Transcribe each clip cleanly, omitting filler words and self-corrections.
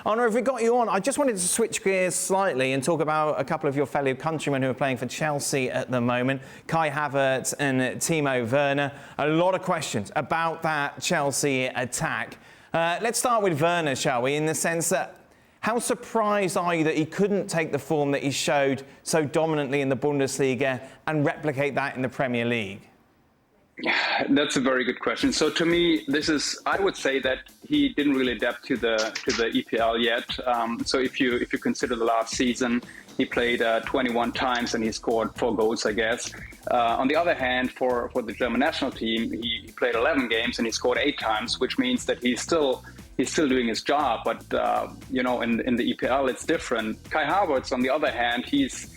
Arne, if we got you on, I just wanted to switch gears slightly and talk about a couple of your fellow countrymen who are playing for Chelsea at the moment, Kai Havertz and Timo Werner. A lot of questions about that Chelsea attack. Let's start with Werner, shall we, in the sense that how surprised are you that he couldn't take the form that he showed so dominantly in the Bundesliga and replicate that in the Premier League? That's a very good question. So to me, I would say that he didn't really adapt to the EPL yet. So if you consider the last season, he played 21 times and he scored 4 goals, I guess. On the other hand, for the German national team, he played 11 games and he scored 8 times, which means that he's still doing his job. But in the EPL, it's different. Kai Havertz, on the other hand, he's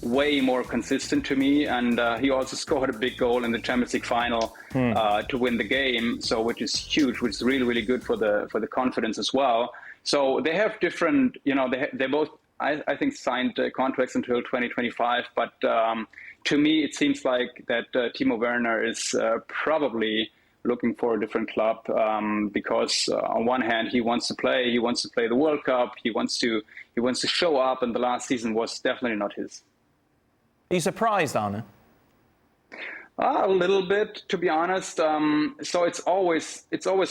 way more consistent to me, and he also scored a big goal in the Champions League final to win the game, so which is huge, which is really, really good for the confidence as well. So they have different, they both I think signed contracts until 2025, but to me it seems like that Timo Werner is probably looking for a different club because on one hand he wants to play the World Cup, he wants to show up, and the last season was definitely not his. Are you surprised, Arne? A little bit, to be honest. So it's always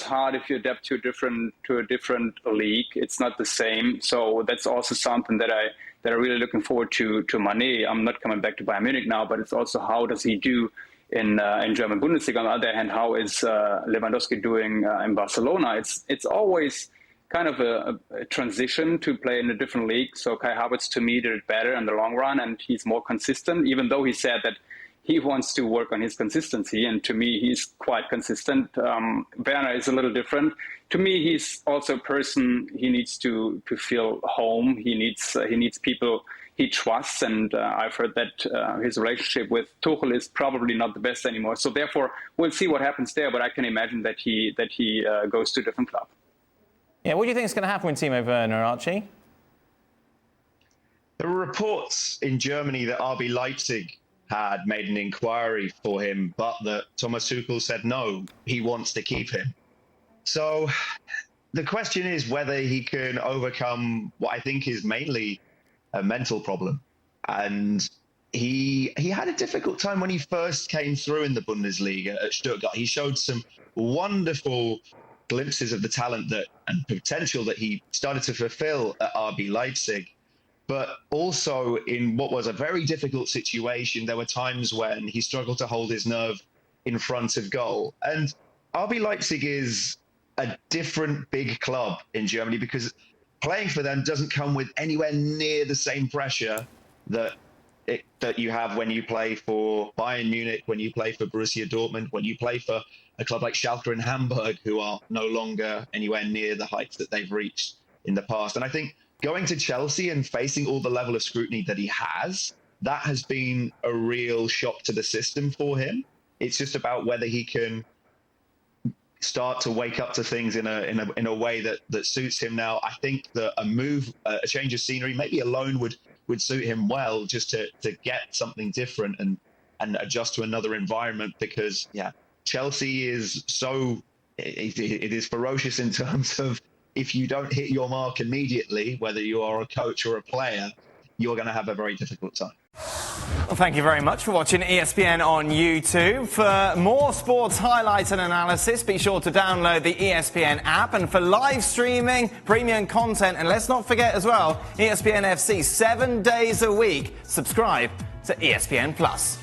hard if you adapt to a different league. It's not the same. So that's also something that I'm really looking forward to Mané. I'm not coming back to Bayern Munich now, but it's also how does he do in German Bundesliga. On the other hand, how is Lewandowski doing in Barcelona? It's always kind of a transition to play in a different league. So Kai Havertz, to me, did it better in the long run, and he's more consistent, even though he said that he wants to work on his consistency. And to me, he's quite consistent. Werner is a little different. To me, he's also a person, he needs to feel home. He needs people he trusts. And I've heard that his relationship with Tuchel is probably not the best anymore. So therefore, we'll see what happens there. But I can imagine that he goes to a different club. Yeah, what do you think is going to happen with Timo Werner, Archie? There were reports in Germany that RB Leipzig had made an inquiry for him, but that Thomas Tuchel said no, he wants to keep him. So the question is whether he can overcome what I think is mainly a mental problem. And he had a difficult time when he first came through in the Bundesliga at Stuttgart. He showed some wonderful glimpses of the talent and potential that he started to fulfill at RB Leipzig. But also in what was a very difficult situation, there were times when he struggled to hold his nerve in front of goal. And RB Leipzig is a different big club in Germany because playing for them doesn't come with anywhere near the same pressure that you have when you play for Bayern Munich, when you play for Borussia Dortmund, when you play for a club like Schalke and Hamburg, who are no longer anywhere near the heights that they've reached in the past. And I think going to Chelsea and facing all the level of scrutiny that he has, that has been a real shock to the system for him. It's just about whether he can start to wake up to things in a way that suits him now. I think that a change of scenery, maybe alone would suit him well, just to get something different and adjust to another environment, because Chelsea is it is ferocious in terms of if you don't hit your mark immediately, whether you are a coach or a player, you're going to have a very difficult time. Well, thank you very much for watching ESPN on YouTube. For more sports highlights and analysis, be sure to download the ESPN app. And for live streaming, premium content, and let's not forget as well, ESPN FC 7 days a week. Subscribe to ESPN Plus.